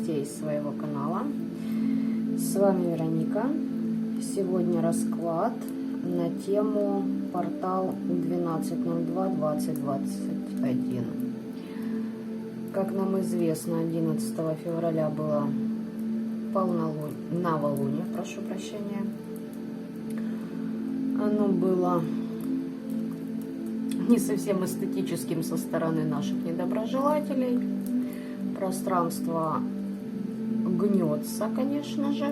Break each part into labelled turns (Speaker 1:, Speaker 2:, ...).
Speaker 1: гостей своего канала. С вами Вероника. Сегодня расклад на тему портал 12.02.2021. Как нам известно, 11 февраля было новолуние, прошу прощения. Оно было не совсем эстетическим со стороны наших недоброжелателей. Пространство гнется, конечно же.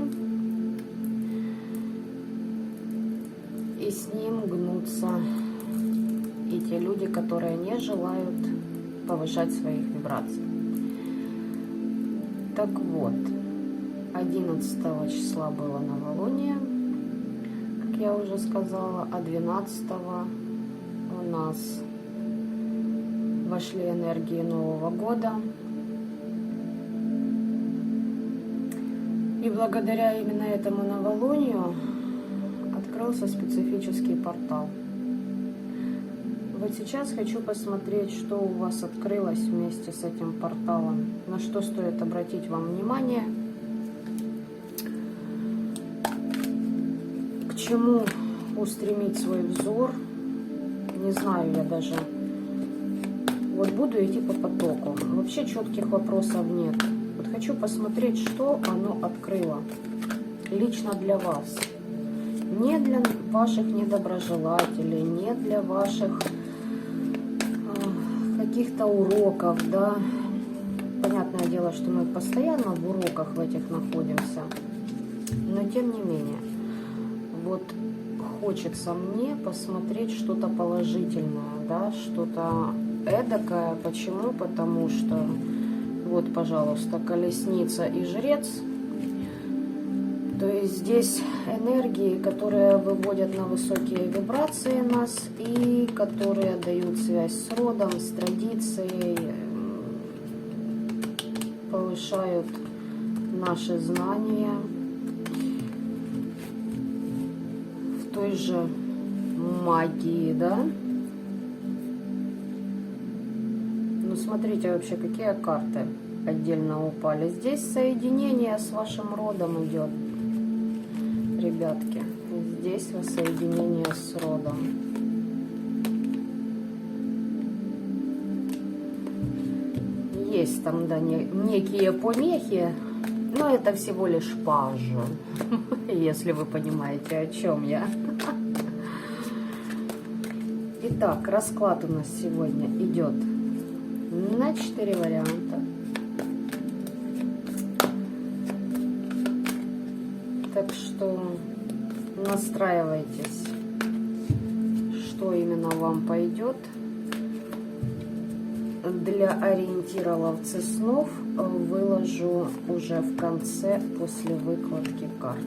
Speaker 1: И с ним гнутся и те люди, которые не желают повышать своих вибраций. Так вот, 11 числа было новолуние, как я уже сказала, а 12 у нас вошли энергии Нового года. И благодаря именно этому новолунию открылся специфический портал. Вот сейчас хочу посмотреть, что у вас открылось вместе с этим порталом, на что стоит обратить вам внимание, к чему устремить свой взор. Не знаю, я даже вот буду идти по потоку. Вообще четких вопросов нет. Вот хочу посмотреть, что оно открыло лично для вас. Не для ваших недоброжелателей, не для ваших каких-то уроков, да. Понятное дело, что мы постоянно в уроках в этих находимся. Но тем не менее, вот хочется мне посмотреть что-то положительное, да, что-то эдакое. Почему? Потому что вот, пожалуйста, колесница и жрец. То есть здесь энергии, которые выводят на высокие вибрации нас и которые дают связь с родом, с традицией, повышают наши знания в той же магии, да? Ну, смотрите вообще, какие карты отдельно упали. Здесь соединение с вашим родом идет. Ребятки, здесь воссоединение с родом. Есть там, да, некие помехи, но это всего лишь пажу, если вы понимаете, о чем я. Итак, расклад у нас сегодня идет на 4 варианта. Так что настраивайтесь, что именно вам пойдет. Для ориентира ловцы снов выложу уже в конце, после выкладки карт.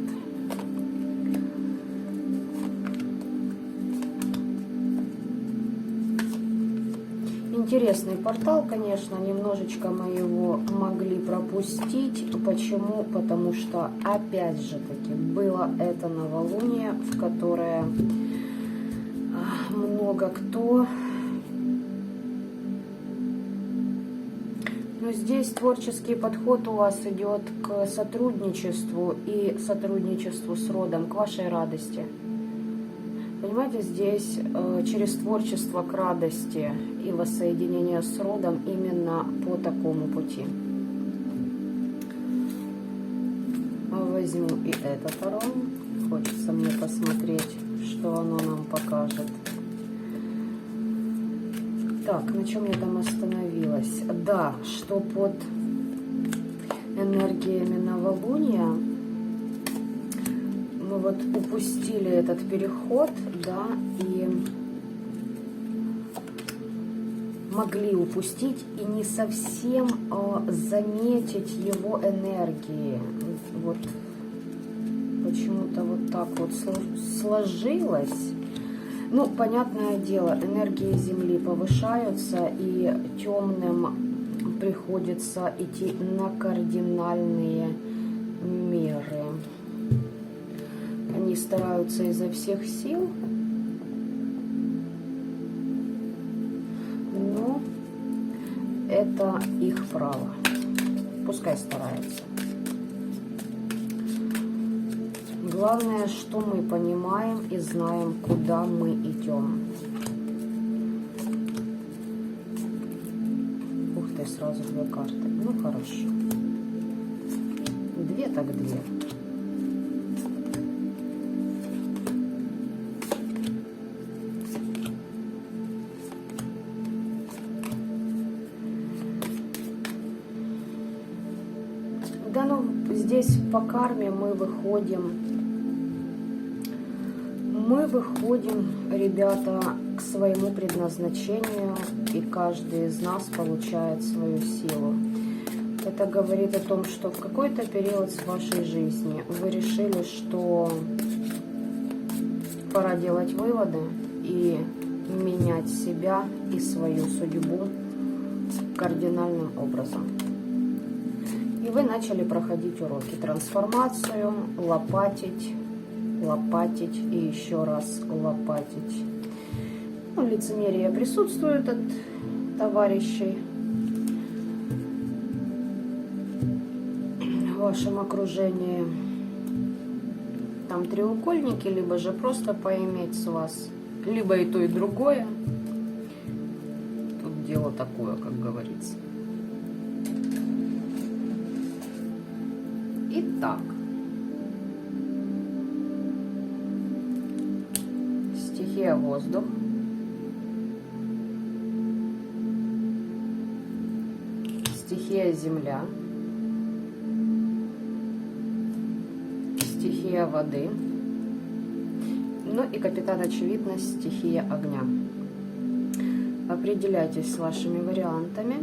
Speaker 1: Интересный портал, конечно, немножечко мы его могли пропустить. Почему? Потому что, опять же таки, было это новолуние, в которое много кто... Но здесь творческий подход у вас идет к сотрудничеству и сотрудничеству с родом, к вашей радости. Понимаете, здесь через творчество к радости и воссоединение с родом именно по такому пути. Возьму и это таро. Хочется мне посмотреть, что оно нам покажет. Так, на чем я там остановилась? Да, что под энергиями новолуния мы вот упустили этот переход, да, и могли упустить и не совсем заметить его энергии. Вот почему-то вот так вот сложилось. Ну, понятное дело, энергии Земли повышаются, и темным приходится идти на кардинальные меры. Они стараются изо всех сил, но это их право. пускай старается. Главное, что мы понимаем и знаем, куда мы идем. Ух ты, сразу две карты. Ну, хорошо. Две так две. Да, ну, здесь по карме мы выходим, ребята, к своему предназначению, и каждый из нас получает свою силу. Это говорит о том, что в какой-то период с вашей жизни вы решили, что пора делать выводы и менять себя и свою судьбу кардинальным образом. И вы начали проходить уроки, трансформацию, лопатить и еще раз лопатить. Ну, лицемерие присутствует от товарищей в вашем окружении. Там треугольники, либо же просто поиметь с вас, либо и то, и другое. Тут дело такое, как говорится. Итак, стихия воздух, стихия земля, стихия воды, ну и капитан очевидность, стихия огня. Определяйтесь с вашими вариантами.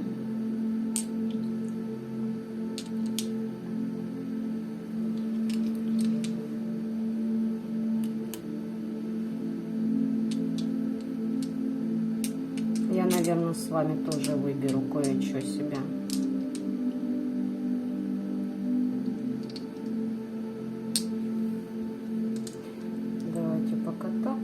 Speaker 1: Я, наверное, с вами тоже выберу кое-что себе. Давайте пока так.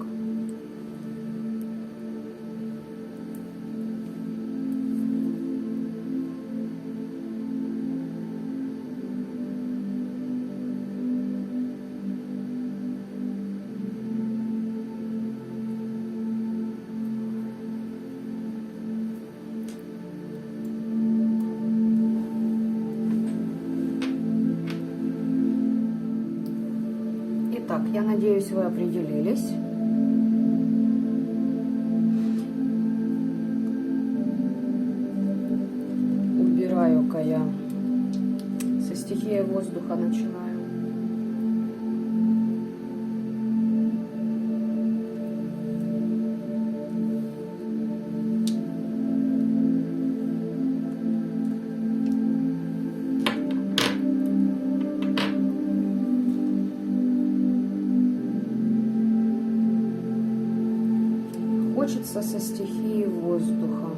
Speaker 1: Итак, я надеюсь, вы определились. Убираю-ка я со стихией воздуха, начинаю. Хочется со стихией воздуха.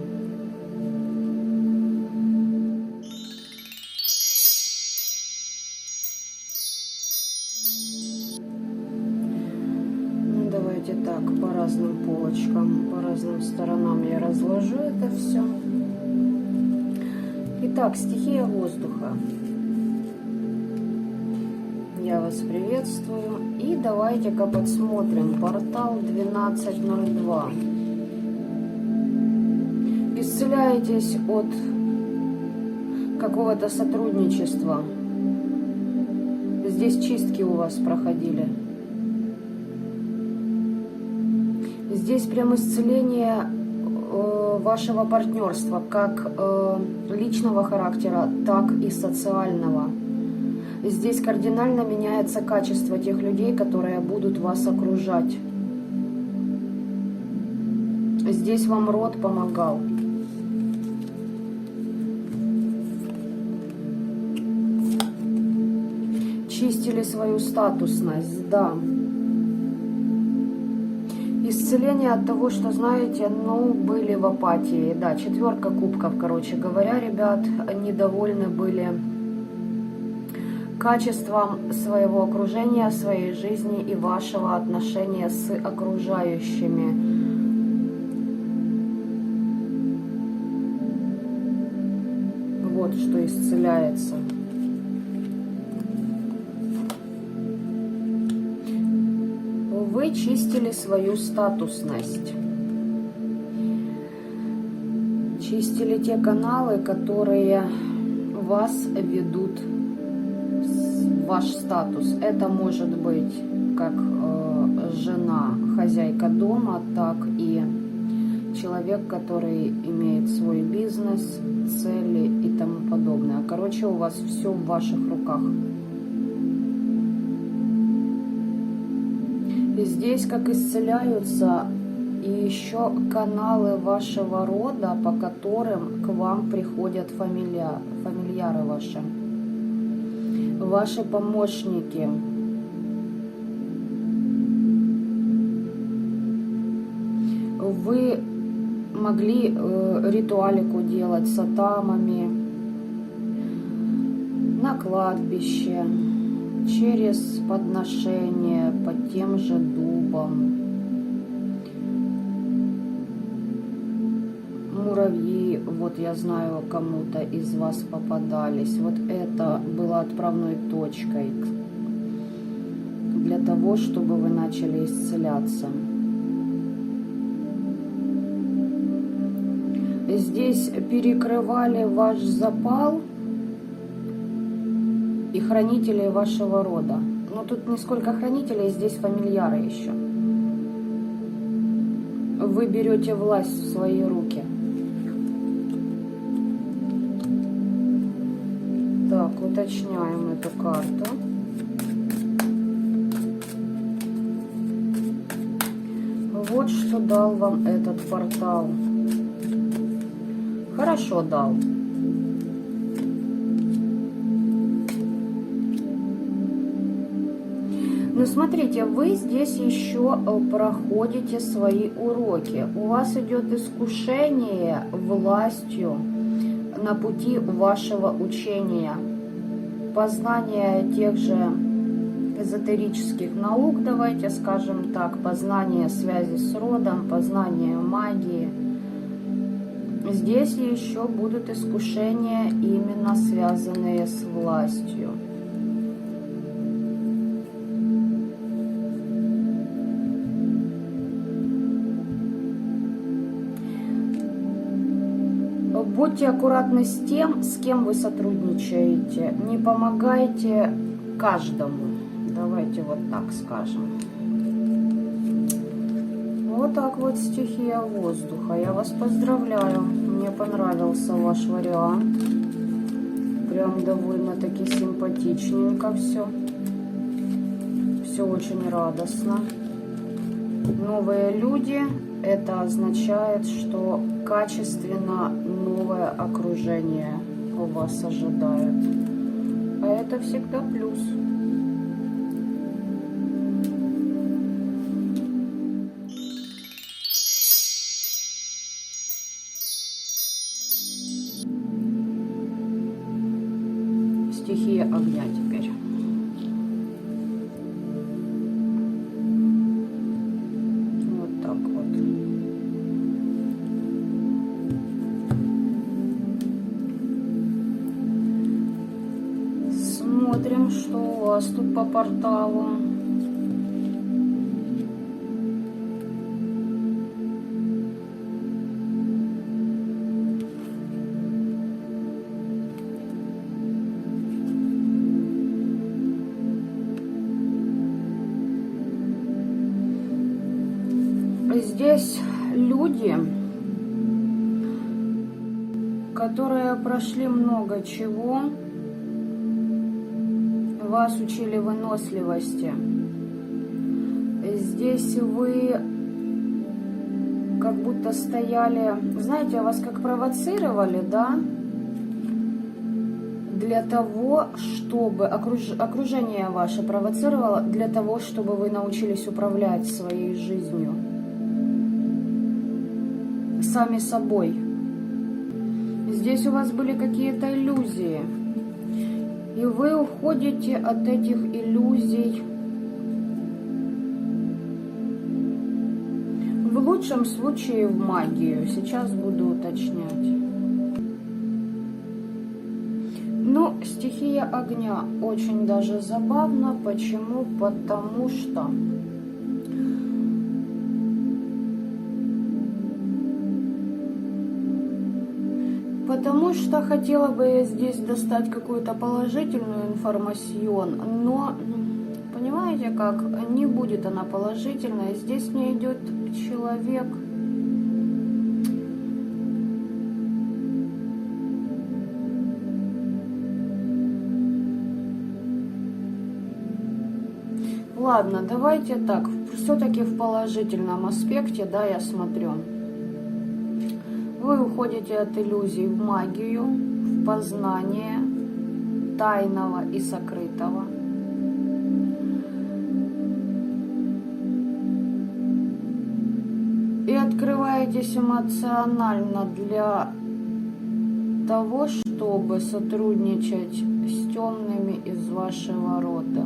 Speaker 1: Ну, давайте так, по разным полочкам, по разным сторонам я разложу это все. Итак, стихия воздуха. Я вас приветствую. И давайте-ка подсмотрим портал 1202. Исцеляетесь от какого-то сотрудничества. Здесь чистки у вас проходили. Здесь прям исцеление вашего партнерства, как личного характера, так и социального. Здесь кардинально меняется качество тех людей, которые будут вас окружать. Здесь вам род помогал. Чистили свою статусность, да. Исцеление от того, что, знаете, ну, были в апатии. Да, 4 кубков, короче говоря, ребят, недовольны были качеством своего окружения, своей жизни и вашего отношения с окружающими. Вот. вот что исцеляется. Вы чистили свою статусность. Чистили те каналы, которые вас ведут в ваш статус. Это может быть как жена, хозяйка дома, так и человек, который имеет свой бизнес, цели и тому подобное. Короче, у вас все в ваших руках. И здесь как исцеляются и еще каналы вашего рода, по которым к вам приходят фамильяры ваши помощники. Вы могли ритуалику делать с атамами на кладбище, через подношение под тем же дубом. Муравьи, вот я знаю, кому-то из вас попадались. Вот это было отправной точкой для того, чтобы вы начали исцеляться. Здесь перекрывали ваш запал и хранителей вашего рода. Но тут не сколько хранителей, здесь фамильяры еще. Вы берете власть в свои руки. Так, уточняем эту карту. Вот что дал вам этот портал. Хорошо дал. Но смотрите, вы здесь еще проходите свои уроки. У вас идет искушение властью на пути вашего учения. Познание тех же эзотерических наук, давайте скажем так, познание связи с родом, познание магии. Здесь еще будут искушения, именно связанные с властью. Будьте аккуратны с тем, с кем вы сотрудничаете. Не помогайте каждому. Давайте вот так скажем. Вот так вот стихия воздуха. Я вас поздравляю. Мне понравился ваш вариант. Прям довольно-таки симпатичненько все. Все очень радостно. Новые люди. Это означает, что качественно новое окружение у вас ожидает. А это всегда плюс. Стихия огня теперь. Вот так вот. Смотрим, что у вас тут по порталу. Здесь люди, которые прошли много чего, вас учили выносливости. Здесь вы как будто стояли, знаете, вас как провоцировали, да? Для того, чтобы окружение ваше провоцировало, для того, чтобы вы научились управлять своей жизнью. Сами собой. Здесь у вас были какие-то иллюзии. И вы уходите от этих иллюзий. В лучшем случае в магию. Сейчас буду уточнять. Ну, стихия огня очень даже забавно. Почему? Потому что хотела бы я здесь достать какую-то положительную информацию, но, понимаете как, не будет она положительной. Здесь мне идет человек... Ладно, давайте так, все-таки в положительном аспекте, да, я смотрю. Вы уходите от иллюзий в магию, в познание тайного и сокрытого. И открываетесь эмоционально для того, чтобы сотрудничать с темными из вашего рода.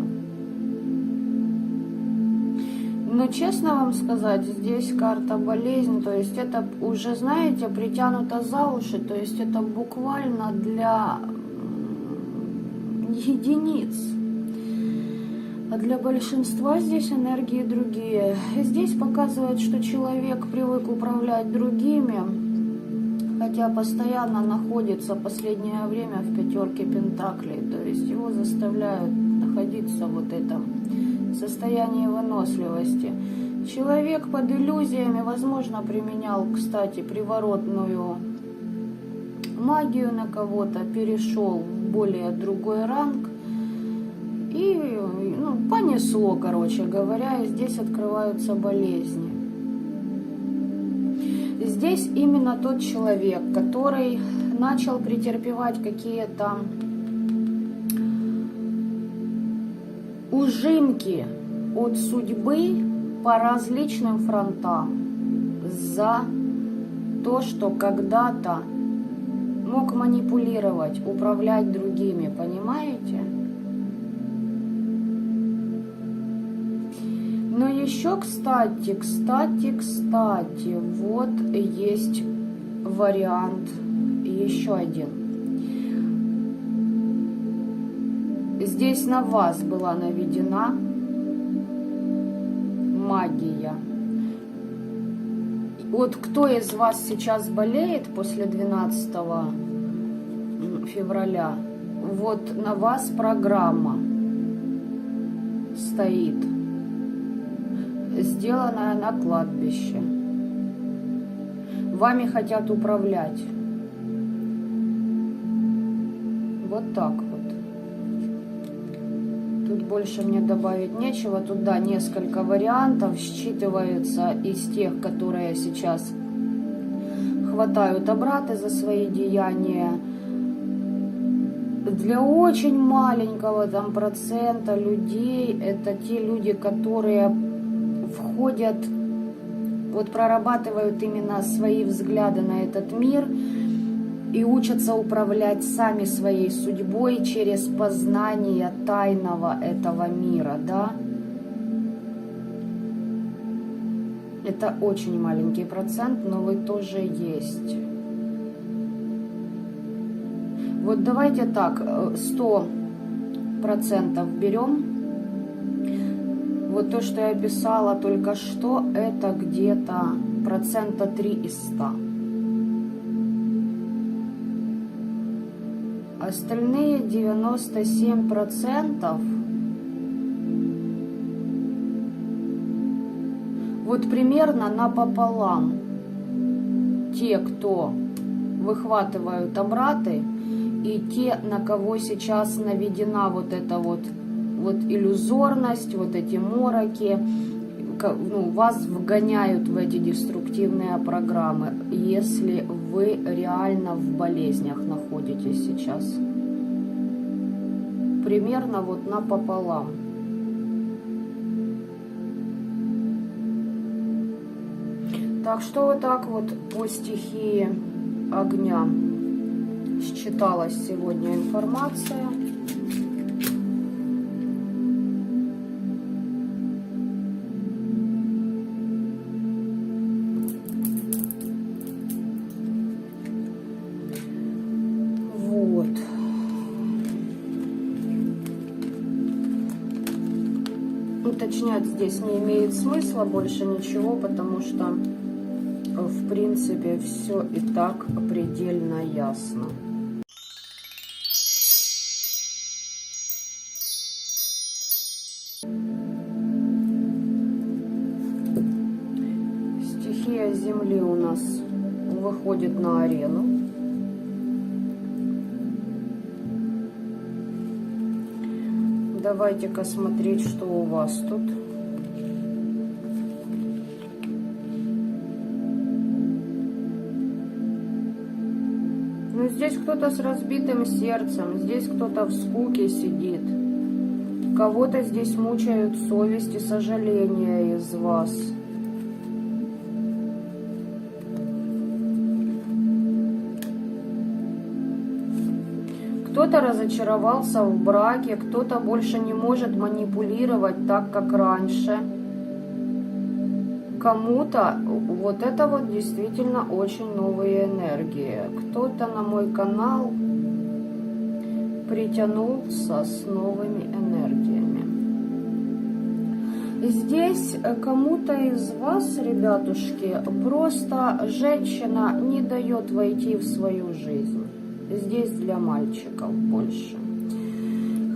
Speaker 1: Но честно вам сказать, здесь карта болезнь, то есть это уже, знаете, притянуто за уши, то есть это буквально для единиц. А для большинства здесь энергии другие. Здесь показывает, что человек привык управлять другими, хотя постоянно находится в последнее время в пятерке пентаклей, то есть его заставляют находиться в этом состоянии выносливости. Человек под иллюзиями, возможно, применял, кстати, приворотную магию на кого-то, перешел в более другой ранг и понесло, короче говоря, и здесь открываются болезни. Здесь именно тот человек, который начал претерпевать какие-то ужимки от судьбы по различным фронтам за то, что когда-то мог манипулировать, управлять другими, понимаете? Но еще, кстати, вот есть вариант еще один. Здесь на вас была наведена магия. Вот кто из вас сейчас болеет после 12 февраля, вот на вас программа стоит, сделанная на кладбище. Вами хотят управлять. Вот так вот. Тут больше мне добавить нечего. Тут, да, несколько вариантов считываются из тех, которые сейчас хватают обраты за свои деяния. Для очень маленького там процента людей, это те люди, которые входят, вот прорабатывают именно свои взгляды на этот мир и учатся управлять сами своей судьбой через познание тайного этого мира, да? Это очень маленький процент, но вы тоже есть. Вот давайте так, 100% берем. Вот то, что я писала только что, это где-то 3% из 100. Остальные 97% вот примерно напополам. Те, кто выхватывают обраты, и те, на кого сейчас наведена вот эта вот иллюзорность, вот эти мороки, вас вгоняют в эти деструктивные программы, если вы реально в болезнях находитесь сейчас. Примерно вот напополам. Так что вот так вот по стихии огня считалась сегодня информация. Вот. Уточнять здесь не имеет смысла больше ничего, потому что, в принципе, все и так предельно ясно. Стихия Земли у нас выходит на арену. Давайте-ка смотреть, что у вас тут. Ну, здесь кто-то с разбитым сердцем, здесь кто-то в скуке сидит. Кого-то здесь мучают совесть и сожаление из вас. Кто-то разочаровался в браке, кто-то больше не может манипулировать так, как раньше. Кому-то вот это вот действительно очень новые энергии. Кто-то на мой канал притянулся с новыми энергиями. Здесь кому-то из вас, ребятушки, просто женщина не дает войти в свою жизнь. Здесь для мальчиков больше.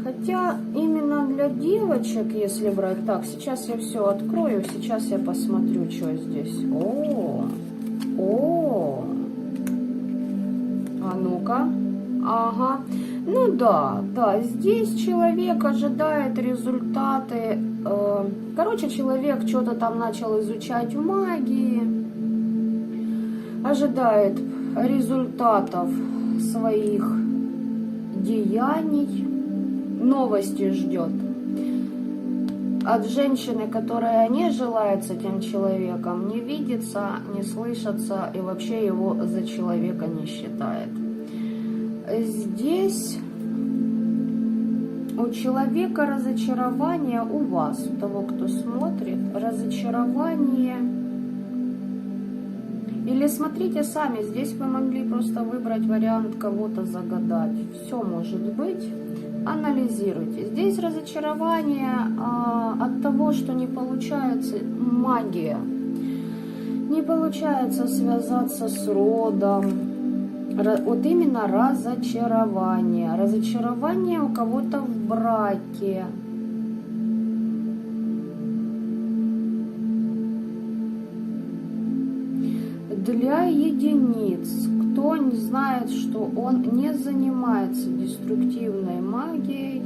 Speaker 1: Хотя именно для девочек, если брать... Так, сейчас я все открою, сейчас я посмотрю, что здесь. О, а ну-ка. Ага. Ну да, здесь человек ожидает результаты. Короче, человек что-то там начал изучать в магии. Ожидает результатов своих деяний, новости ждет от женщины, которая не желает с этим человеком, не видится, не слышится и вообще его за человека не считает. Здесь у человека разочарование, у вас, у того, кто смотрит, разочарование. Или смотрите сами, здесь вы могли просто выбрать вариант кого-то загадать. Все может быть. Анализируйте. Здесь разочарование от того, что не получается магия. Не получается связаться с родом. Вот именно разочарование. Разочарование у кого-то в браке. Для единиц, кто не знает, что он не занимается деструктивной магией,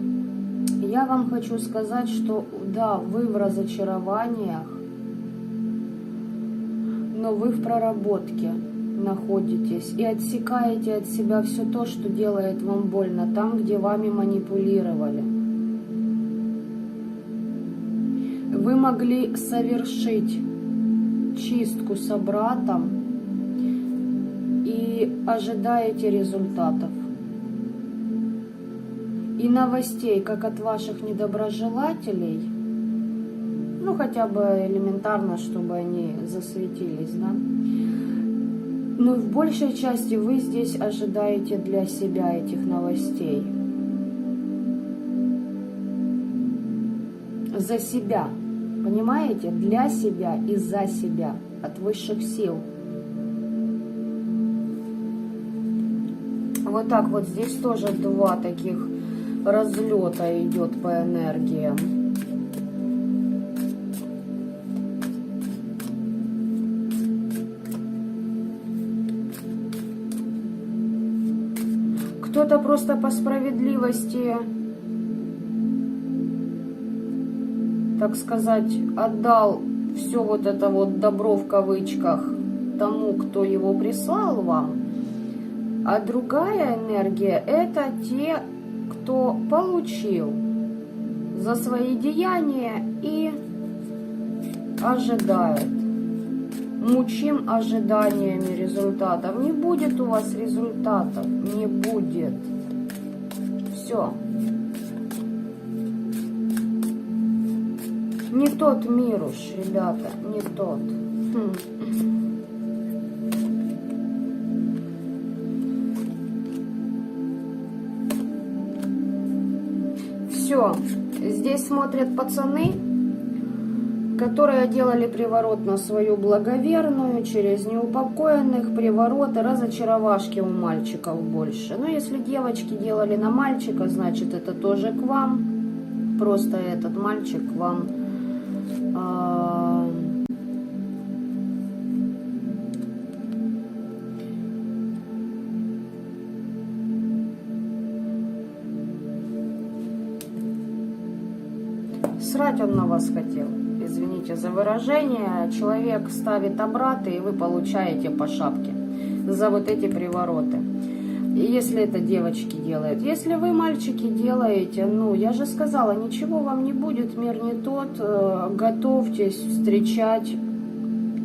Speaker 1: я вам хочу сказать, что да, вы в разочарованиях, но вы в проработке находитесь и отсекаете от себя все то, что делает вам больно, там, где вами манипулировали. Вы могли совершить чистку с братом и ожидаете результатов и новостей, как от ваших недоброжелателей, ну хотя бы элементарно, чтобы они засветились, да. Но в большей части вы здесь ожидаете для себя этих новостей. За себя. Понимаете? Для себя и за себя. От высших сил. Вот так вот здесь тоже два таких разлета идет по энергиям. Кто-то просто по справедливости, так сказать, отдал все вот это вот добро в кавычках тому, кто его прислал вам. А другая энергия – это те, кто получил за свои деяния и ожидает. Мучим ожиданиями результатов. Не будет у вас результатов. Не будет. Все. Не тот мир уж, ребята. Не тот. Все. Здесь смотрят пацаны. которые делали приворот на свою благоверную, через неупокоенных, привороты, разочаровашки у мальчиков больше. Но если девочки делали на мальчика, значит это тоже к вам. Просто этот мальчик к вам срать он на вас хотел. Извините за выражение. Человек ставит обраты, и вы получаете по шапке за вот эти привороты. И если это девочки делают. Если вы, мальчики, делаете, ну, я же сказала, ничего вам не будет, мир не тот. Готовьтесь встречать,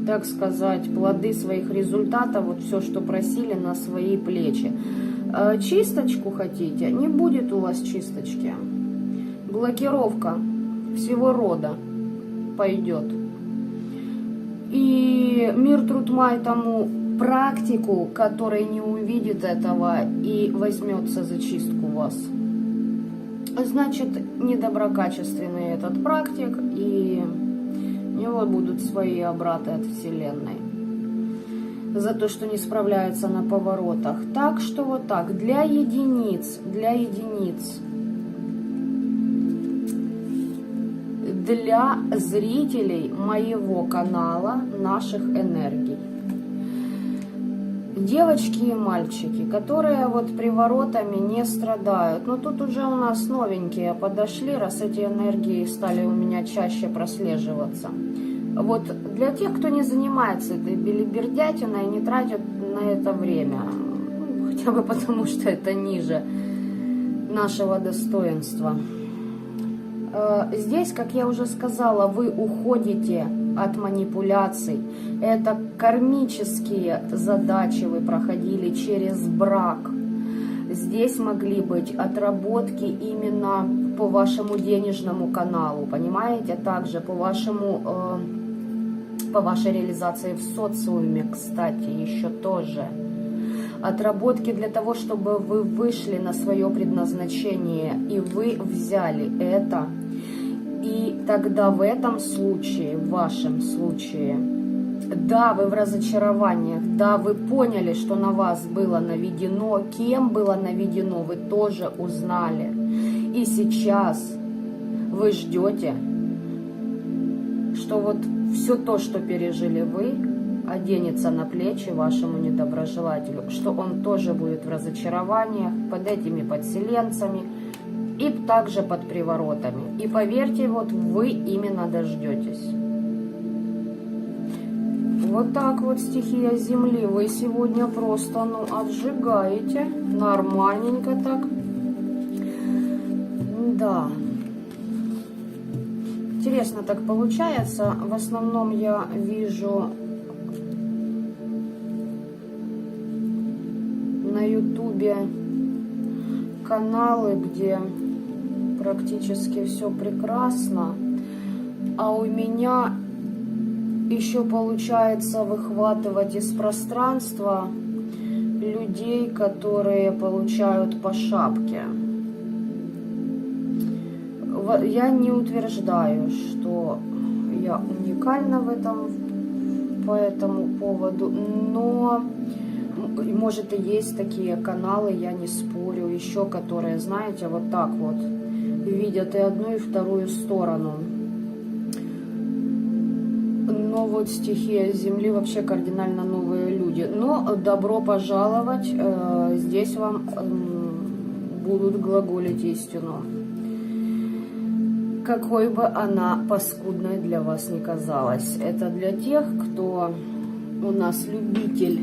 Speaker 1: так сказать, плоды своих результатов, вот все, что просили, на свои плечи. Чисточку хотите? Не будет у вас чисточки. Блокировка всего рода пойдет. И мир, труд, май тому практику, который не увидит этого и возьмется за чистку вас. Значит, недоброкачественный этот практик, и у него будут свои обраты от Вселенной за то, что не справляется на поворотах. Так что вот так, для единиц, для зрителей моего канала наших энергий. Девочки и мальчики, которые вот приворотами не страдают. Но тут уже у нас новенькие подошли, раз эти энергии стали у меня чаще прослеживаться. Вот для тех, кто не занимается этой белибердятиной, не тратит на это время. Хотя бы потому, что это ниже нашего достоинства. Здесь, как я уже сказала, вы уходите от манипуляций. Это кармические задачи вы проходили через брак. Здесь могли быть отработки именно по вашему денежному каналу, понимаете? Также по вашей реализации в социуме, кстати, еще тоже. Отработки для того, чтобы вы вышли на свое предназначение, и вы взяли это. И тогда в этом случае, в вашем случае, да, вы в разочарованиях, да, вы поняли, что на вас было наведено, кем было наведено, вы тоже узнали. И сейчас вы ждете, что вот все то, что пережили вы, оденется на плечи вашему недоброжелателю, что он тоже будет в разочарованиях под этими подселенцами и также под приворотами. И поверьте, вот вы именно дождетесь. Вот так вот, стихия Земли, вы сегодня просто, ну, отжигаете, нормальненько так. Да. Интересно так получается. В основном я вижу на ютубе каналы, где практически все прекрасно, а у меня еще получается выхватывать из пространства людей, которые получают по шапке. Я не утверждаю, что я уникальна по этому поводу, но может и есть такие каналы, я не спорю, еще которые, знаете, вот так вот видят и одну, и вторую сторону. Но вот стихия Земли вообще кардинально новые люди. Но добро пожаловать, здесь вам будут глаголить истину. Какой бы она паскудной для вас ни казалась. Это для тех, кто у нас любитель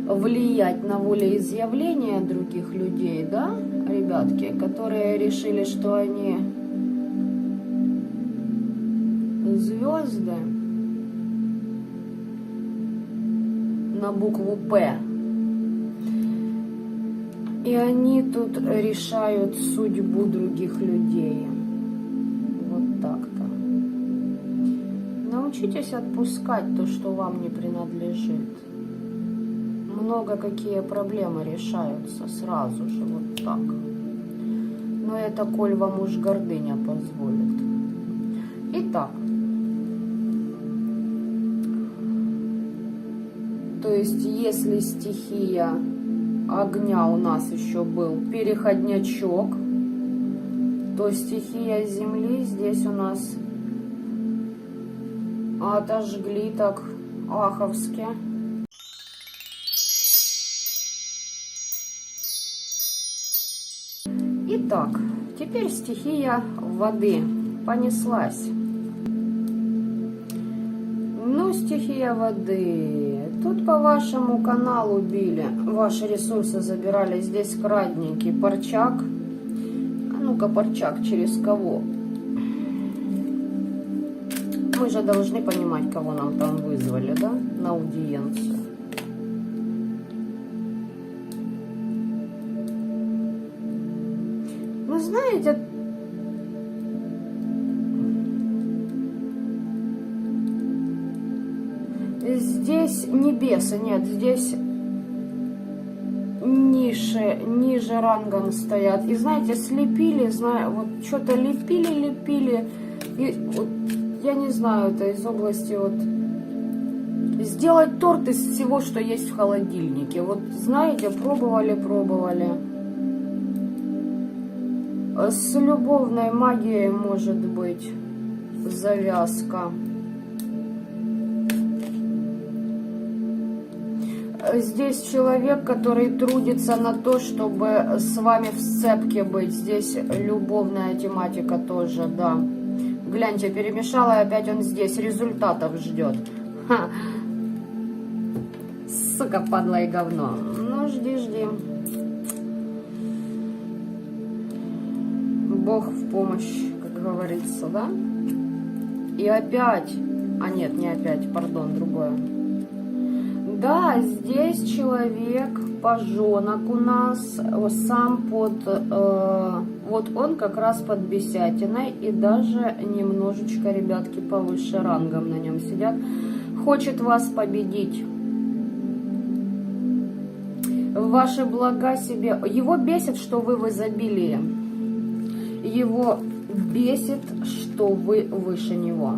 Speaker 1: влиять на волеизъявление других людей, да, ребятки, которые решили, что они звезды на букву «П». И они тут решают судьбу других людей. Вот так-то. Научитесь отпускать то, что вам не принадлежит. Много какие проблемы решаются сразу же, вот так. Но это, коль вам уж гордыня позволит. Итак, То есть, если стихия огня у нас еще был переходнячок, то стихия земли здесь у нас отожгли так аховски. Итак, теперь стихия воды понеслась. Ну, стихия воды. Тут по вашему каналу били, ваши ресурсы забирали. Здесь крадненький Парчак. А ну-ка, Парчак через кого? Мы же должны понимать, кого нам там вызвали, да, на аудиенцию. Вы знаете, здесь небеса нет, здесь ниже рангом стоят. И знаете, слепили, вот что-то лепили. И вот, я не знаю, это из области вот сделать торт из всего, что есть в холодильнике. Вот знаете, пробовали. С любовной магией может быть завязка. Здесь человек, который трудится на то, чтобы с вами в сцепке быть. Здесь любовная тематика тоже, да. Гляньте, перемешала, и опять он здесь результатов ждет. Ха. Сука, падла и говно. Ну, жди. Бог в помощь, как говорится, да? И опять... А нет, не опять, пардон, другое. Да, здесь человек, пажонок у нас, сам под... вот он как раз под бесятиной, и даже немножечко, ребятки, повыше рангом на нем сидят. Хочет вас победить. Ваши блага себе... Его бесит, что вы в изобилии. Его бесит, что вы выше него.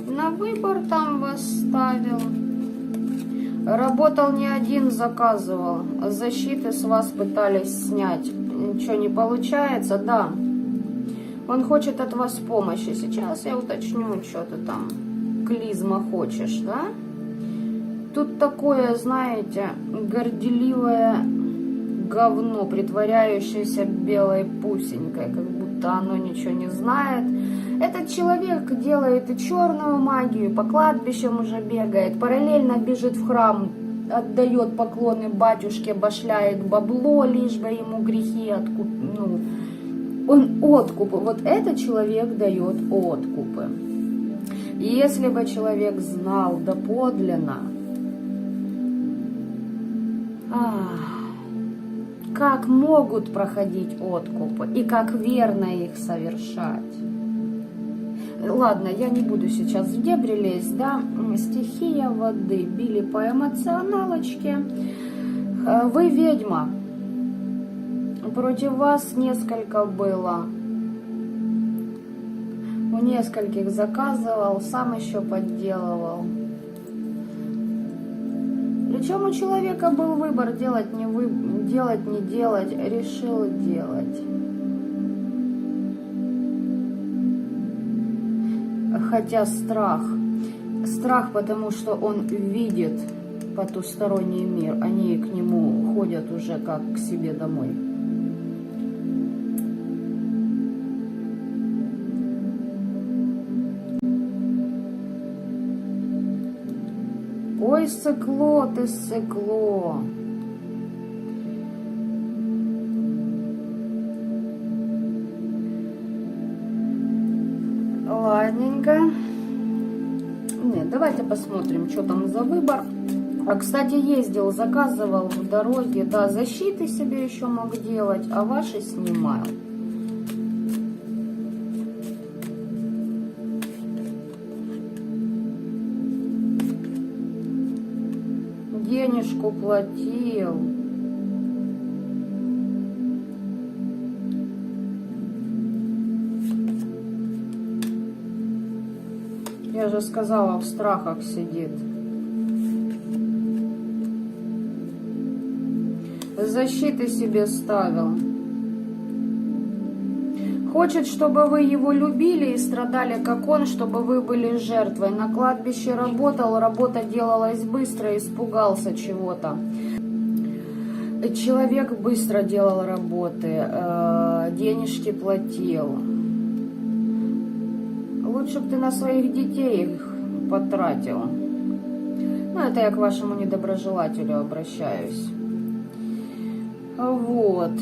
Speaker 1: На выбор там вас ставил. Работал не один, заказывал. Защиты с вас пытались снять. Ничего не получается, да. Он хочет от вас помощи. Сейчас я уточню, что ты там клизма хочешь, да? Тут такое, знаете, горделивое говно, притворяющееся белой пусенькой, как будто оно ничего не знает. Этот человек делает и черную магию, по кладбищам уже бегает, параллельно бежит в храм, отдает поклоны батюшке, башляет бабло, лишь бы ему грехи он откупы. Вот этот человек дает откупы. И если бы человек знал доподлинно, как могут проходить откупы и как верно их совершать. Ладно, я не буду сейчас в дебри лезть, да. Стихия воды били по эмоционалочке. Вы ведьма. Против вас несколько было. У нескольких заказывал, сам еще подделывал. Причем у человека был выбор делать, не делать, решил делать. Хотя страх, потому что он видит потусторонний мир, они к нему ходят уже как к себе домой. Ой, ссыкло ты, ссыкло. Ладненько. Нет, давайте посмотрим, что там за выбор. А, кстати, ездил, заказывал в дороге. Да, защиты себе еще мог делать, а ваши снимал. Денежку платил. Я же сказала, в страхах сидит. защиты себе ставил. Хочет, чтобы вы его любили и страдали, как он, чтобы вы были жертвой. На кладбище работал, работа делалась быстро, испугался чего-то. Человек быстро делал работы, денежки платил. Лучше бы ты на своих детей их потратил. Ну, это я к вашему недоброжелателю обращаюсь. Вот.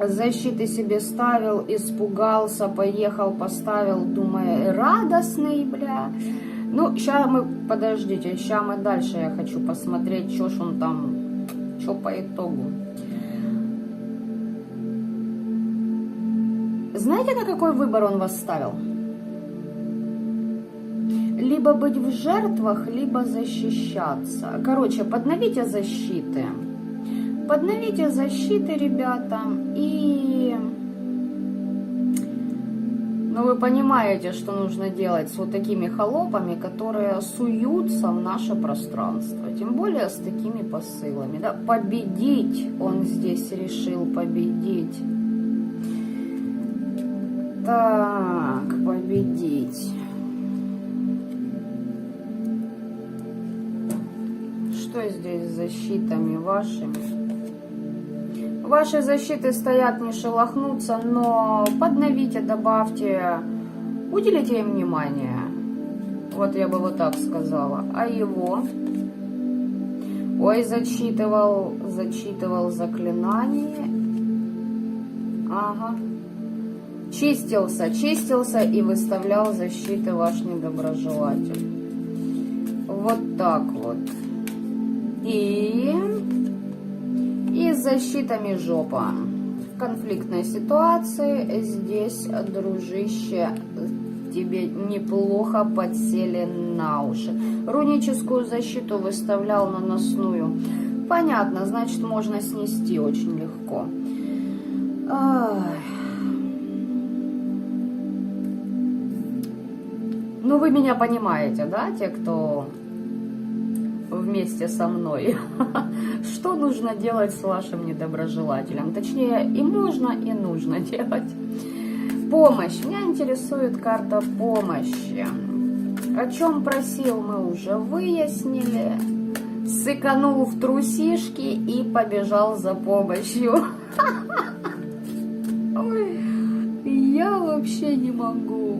Speaker 1: Защиты себе ставил, испугался, поехал, поставил, думая, радостный, бля. Ну, сейчас мы, подождите, сейчас мы дальше, я хочу посмотреть, что ж он там, что по итогу. Знаете, на какой выбор он вас ставил? Либо быть в жертвах, либо защищаться. Короче, подновите защиты. Подновите защиты, ребята, и... Ну, вы понимаете, что нужно делать с вот такими холопами, которые суются в наше пространство. Тем более с такими посылами. Да? Победить он здесь решил, победить. Так, победить. Что здесь с защитами вашими? Ваши защиты стоят, не шелохнутся, но подновите, добавьте, уделите им внимание. Вот я бы вот так сказала. А его? Ой, зачитывал заклинание. Ага. Чистился и выставлял защиты ваш недоброжелатель. Вот так вот. И с защитами жопа. В конфликтной ситуации здесь, дружище, тебе неплохо подсели на уши. Руническую защиту выставлял наносную. Понятно, значит, можно снести очень легко. Ну, вы меня понимаете, да, те, кто вместе со мной? Что нужно делать с вашим недоброжелателем? Точнее, и можно, и нужно делать. Помощь. Меня интересует карта помощи. О чем просил, мы уже выяснили. Сыканул в трусишки и побежал за помощью. Ой, я вообще не могу.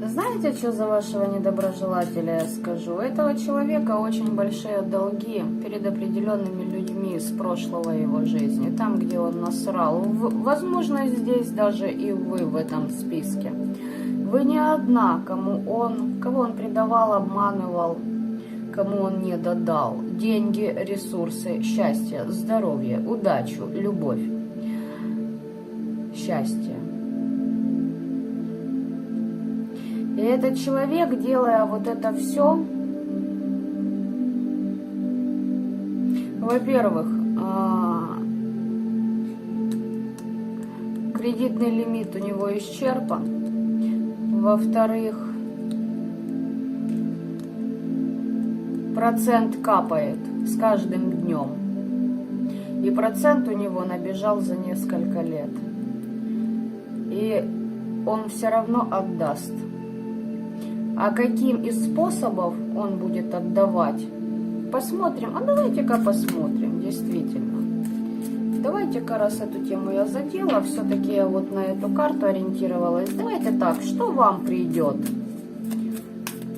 Speaker 1: Знаете, что за вашего недоброжелателя я скажу? У этого человека очень большие долги перед определенными людьми с прошлого его жизни, там, где он насрал. Возможно, здесь даже и вы в этом списке. Вы не одна, кого он предавал, обманывал, кому он не додал. Деньги, ресурсы, счастье, здоровье, удачу, любовь, счастье. И этот человек, делая вот это все, во-первых, кредитный лимит у него исчерпан, во-вторых, процент капает с каждым днем, и процент у него набежал за несколько лет, и он все равно отдаст. А каким из способов он будет отдавать? Посмотрим. А давайте-ка посмотрим, действительно. Давайте-ка, раз эту тему я задела, все-таки я вот на эту карту ориентировалась. Давайте так, что вам придет?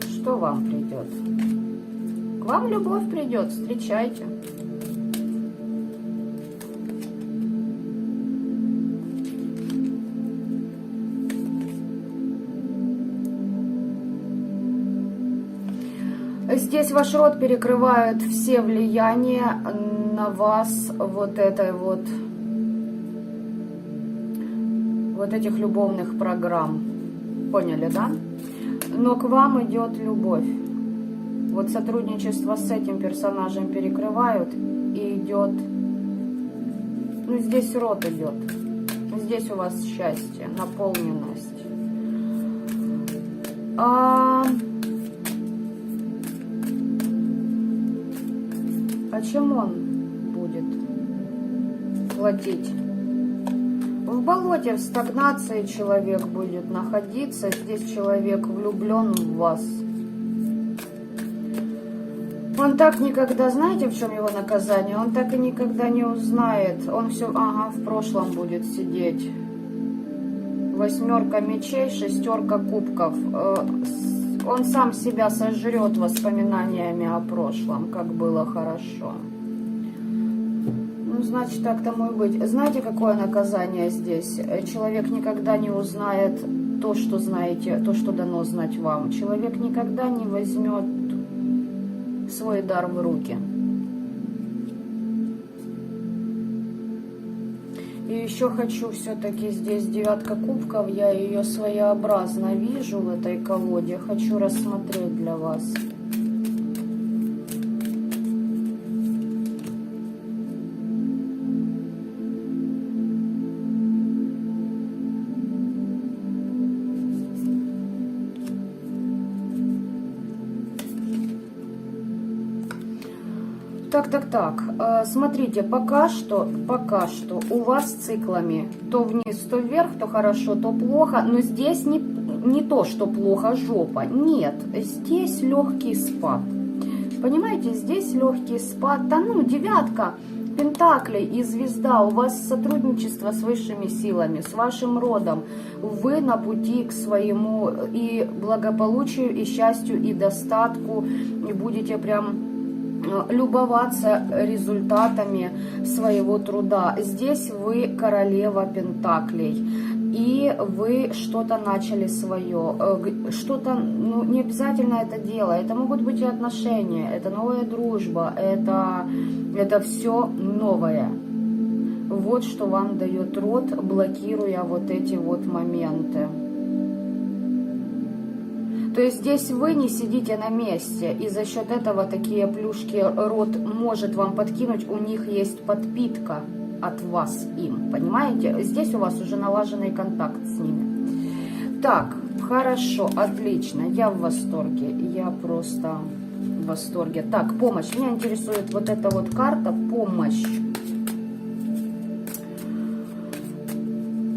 Speaker 1: Что вам придет? К вам любовь придет, встречайте. Здесь ваш род перекрывают все влияния на вас вот этой вот этих любовных программ. Поняли, да? Но к вам идет любовь. Вот сотрудничество с этим персонажем перекрывают, и идет, ну здесь род идет. Здесь у вас счастье, наполненность. А чем он будет платить? В болоте, в стагнации человек будет находиться. Здесь человек влюблен в вас. Он так никогда, знаете, в чем его наказание? Он так и никогда не узнает. Он все, в прошлом будет сидеть. 8 мечей, 6 кубков. Он сам себя сожрет воспоминаниями о прошлом, как было хорошо. Ну, значит, так тому и быть. Знаете, какое наказание здесь? Человек никогда не узнает то, что знаете, то, что дано знать вам. Человек никогда не возьмет свой дар в руки. И еще хочу все-таки здесь 9 кубков, я ее своеобразно вижу в этой колоде, хочу рассмотреть для вас. Так. Смотрите, пока что у вас циклами то вниз, то вверх, то хорошо, то плохо. Но здесь не то, что плохо жопа. Нет, здесь легкий спад. Понимаете, здесь легкий спад. Да ну, 9 пентаклей и звезда. У вас сотрудничество с высшими силами, с вашим родом. Вы на пути к своему и благополучию, и счастью, и достатку. И будете прям любоваться результатами своего труда. Здесь вы королева пентаклей. И вы что-то начали свое. Что-то, ну, не обязательно это дело. Это могут быть и отношения, это новая дружба, это все новое. Вот что вам дает род, блокируя вот эти вот моменты. То есть здесь вы не сидите на месте, и за счет этого такие плюшки род может вам подкинуть, у них есть подпитка от вас им, понимаете? Здесь у вас уже налаженный контакт с ними. Так, хорошо, отлично, я в восторге, я просто в восторге. Так, помощь, меня интересует вот эта вот карта, помощь.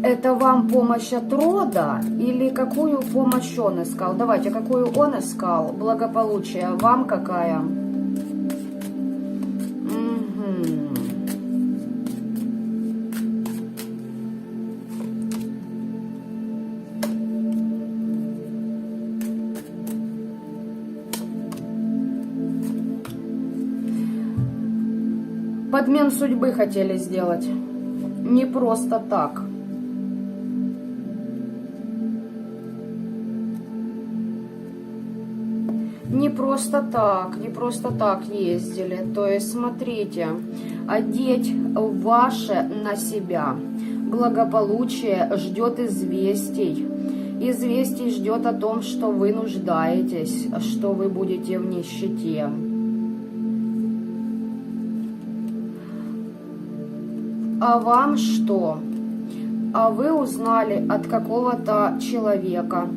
Speaker 1: Это вам помощь от рода или какую помощь он искал? Давайте, какую он искал? Благополучие. Вам какая? Подмен судьбы хотели сделать. Не просто так. Не просто так ездили. То есть, смотрите, одеть ваше на себя. Благополучие ждет известий. Известий ждет о том, что вы нуждаетесь, что вы будете в нищете. А вам что? А вы узнали от какого-то человека,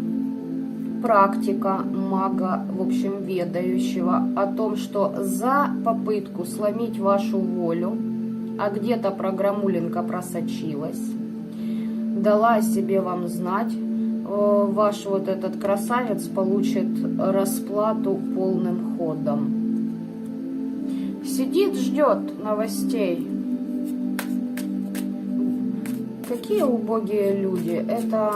Speaker 1: практика, мага, в общем, ведающего, о том, что за попытку сломить вашу волю, а где-то программулинка просочилась, дала о себе вам знать, ваш вот этот красавец получит расплату полным ходом. Сидит, ждет новостей. Какие убогие люди. Это...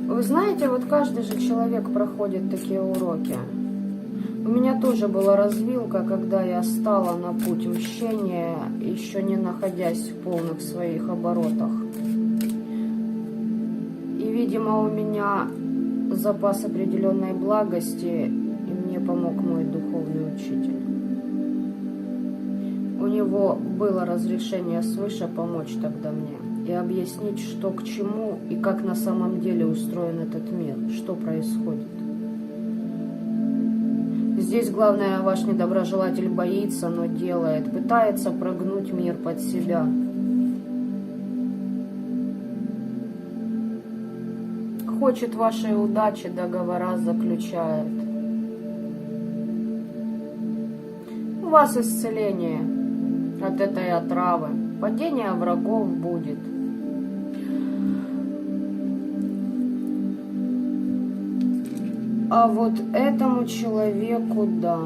Speaker 1: Вы знаете, вот каждый же человек проходит такие уроки. У меня тоже была развилка, когда я стала на путь мщения, еще не находясь в полных своих оборотах. И, видимо, у меня запас определенной благости, и мне помог мой духовный учитель. У него было разрешение свыше помочь тогда мне. и объяснить, что к чему и как на самом деле устроен этот мир, что происходит. Здесь главное, ваш недоброжелатель боится, но делает, пытается прогнуть мир под себя. Хочет вашей удачи, договора заключает. У вас исцеление от этой отравы. Падение врагов будет. А вот этому человеку, да.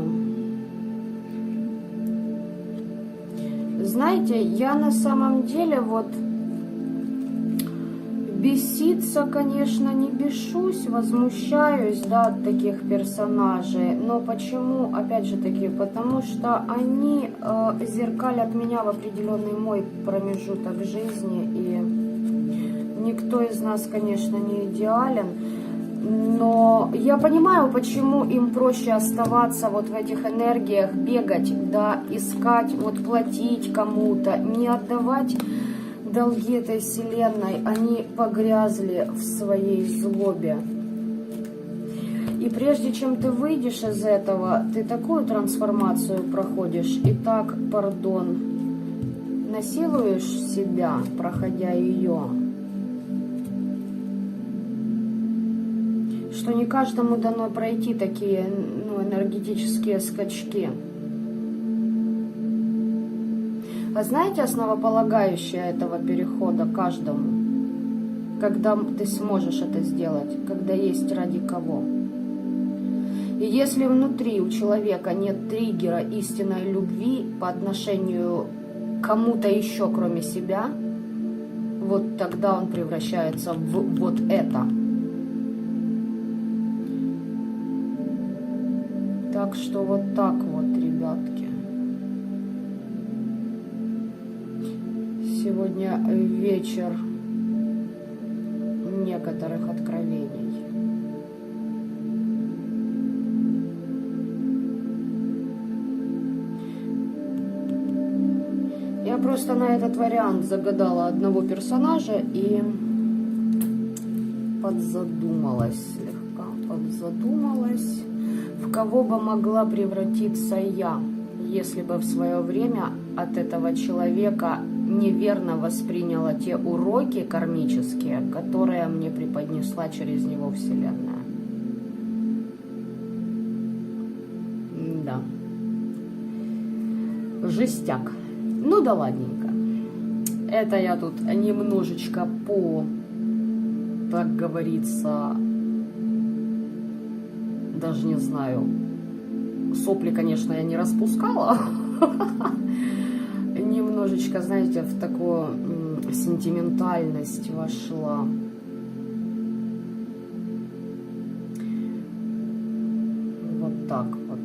Speaker 1: Знаете, я на самом деле вот беситься, конечно, не бешусь, возмущаюсь, да, от таких персонажей. Но почему, опять же таки, потому что они зеркалят меня в определенный мой промежуток жизни. И никто из нас, конечно, не идеален. Но я понимаю, почему им проще оставаться вот в этих энергиях, бегать, да, искать, вот платить кому-то, не отдавать долги этой вселенной. Они погрязли в своей злобе. И прежде чем ты выйдешь из этого, ты такую трансформацию проходишь и так, пардон, насилуешь себя, проходя ее, что не каждому дано пройти такие, энергетические скачки. А знаете, основополагающее этого перехода каждому, когда ты сможешь это сделать, когда есть ради кого. И если внутри у человека нет триггера истинной любви по отношению к кому-то еще, кроме себя, вот тогда он превращается в вот это. Так что вот так вот, ребятки. Сегодня вечер некоторых откровений. Я просто на этот вариант загадала одного персонажа и подзадумалась слегка, подзадумалась, в кого бы могла превратиться я, если бы в свое время от этого человека неверно восприняла те уроки кармические, которые мне преподнесла через него Вселенная. Да. Жестяк. Ну да ладненько. Это я тут немножечко так говорится, даже не знаю, сопли, конечно, я не распускала. Немножечко, знаете, в такую сентиментальность вошла. Вот так вот.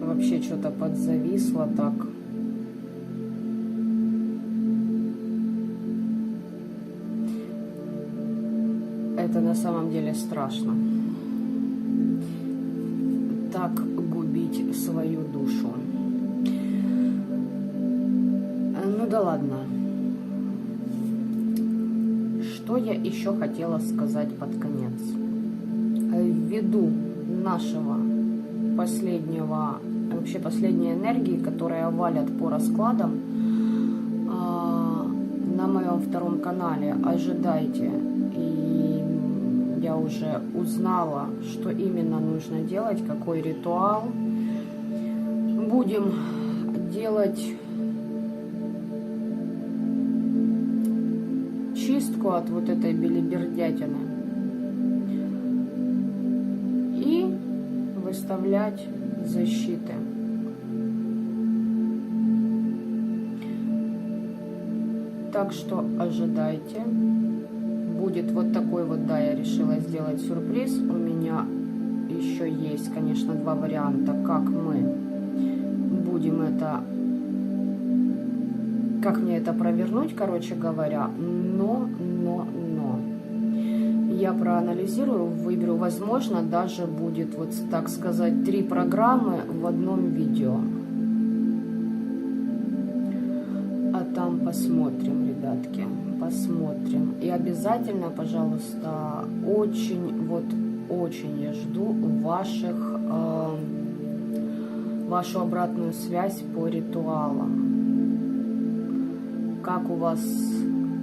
Speaker 1: Вообще что-то подзависло так. Это на самом деле страшно. Так губить свою душу. Ну да ладно. Что я еще хотела сказать под конец? Ввиду нашего последнего, вообще последней энергии, которая валят по раскладам на моем втором канале, ожидайте. И я уже узнала, что именно нужно делать, какой ритуал. Будем делать чистку от вот этой белибердятины и выставлять защиты. Так что ожидайте. Будет вот такой вот, да, я решила сделать сюрприз. У меня еще есть, конечно, два варианта, как мы будем это, как мне это провернуть, короче говоря. Но, я проанализирую, выберу, возможно, даже будет, вот так сказать, 3 программы в одном видео. А там посмотрим, ребятки, посмотрим. И обязательно, пожалуйста, очень, вот очень я жду вашу обратную связь по ритуалам. Как у вас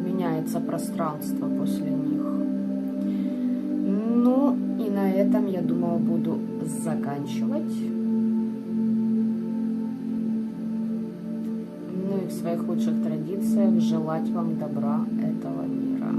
Speaker 1: меняется пространство после них. Ну, и на этом, я думаю, буду заканчивать. Ну и в своих лучших традициях желать вам добра этого мира.